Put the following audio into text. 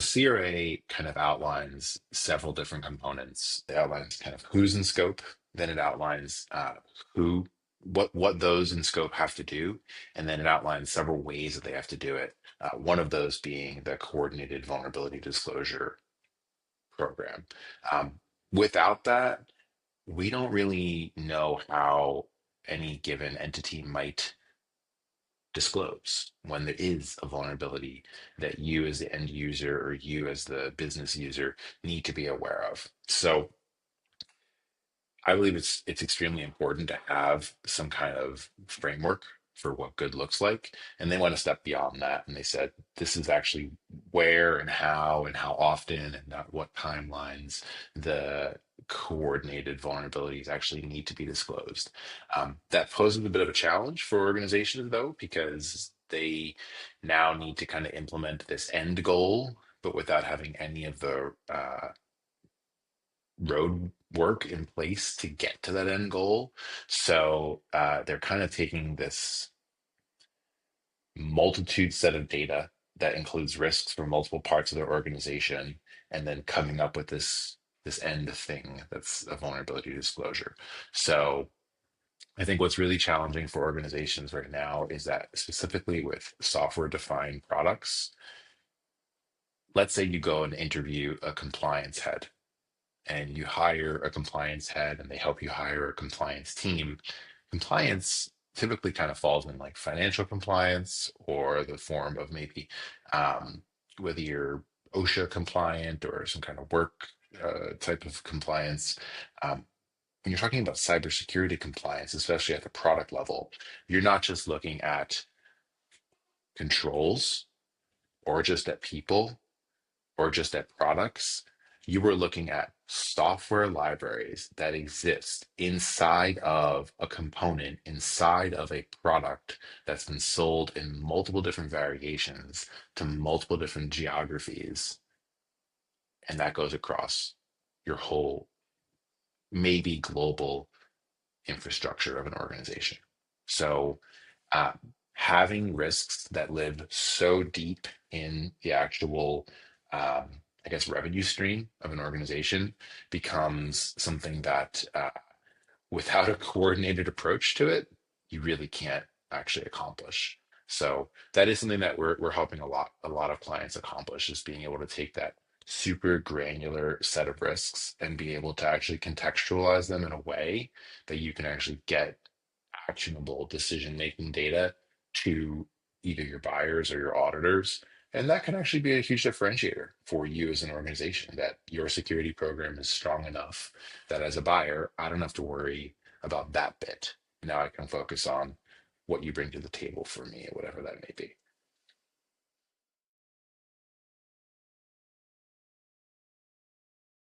CRA kind of outlines several different components. It outlines kind of who's in scope, then it outlines who, what those in scope have to do, and then it outlines several ways that they have to do it. One of those being the coordinated vulnerability disclosure program. Um, Without that, we don't really know how any given entity might disclose when there is a vulnerability that you as the end user or you as the business user need to be aware of. So I believe it's extremely important to have some kind of framework for what good looks like. And they went a step beyond that. And they said, this is actually where and how often and at what timelines the coordinated vulnerabilities actually need to be disclosed. That poses a bit of a challenge for organizations, though, because they now need to kind of implement this end goal, but without having any of the road work in place to get to that end goal. So they're kind of taking this multitude set of data that includes risks for multiple parts of their organization, and then coming up with this end thing that's a vulnerability disclosure. So I think what's really challenging for organizations right now is that specifically with software defined products, let's say you go and interview a compliance head and you hire a compliance head and they help you hire a compliance team, compliance typically kind of falls in like financial compliance or the form of maybe um, whether you're OSHA compliant or some kind of work type of compliance. When you're talking about cybersecurity compliance, especially at the product level, you're not just looking at controls or just at people or just at products, you were looking at software libraries that exist inside of a component, inside of a product that's been sold in multiple different variations to multiple different geographies. And that goes across your whole, maybe global infrastructure of an organization. So, uh, having risks that live so deep in the actual, um, I guess, revenue stream of an organization becomes something that, without a coordinated approach to it, you really can't actually accomplish. So that is something that we're helping a lot of clients accomplish is being able to take that super granular set of risks and be able to actually contextualize them in a way that you can actually get actionable decision making data to either your buyers or your auditors. And that can actually be a huge differentiator for you as an organization that your security program is strong enough that as a buyer, I don't have to worry about that bit. Now I can focus on what you bring to the table for me, whatever that may be.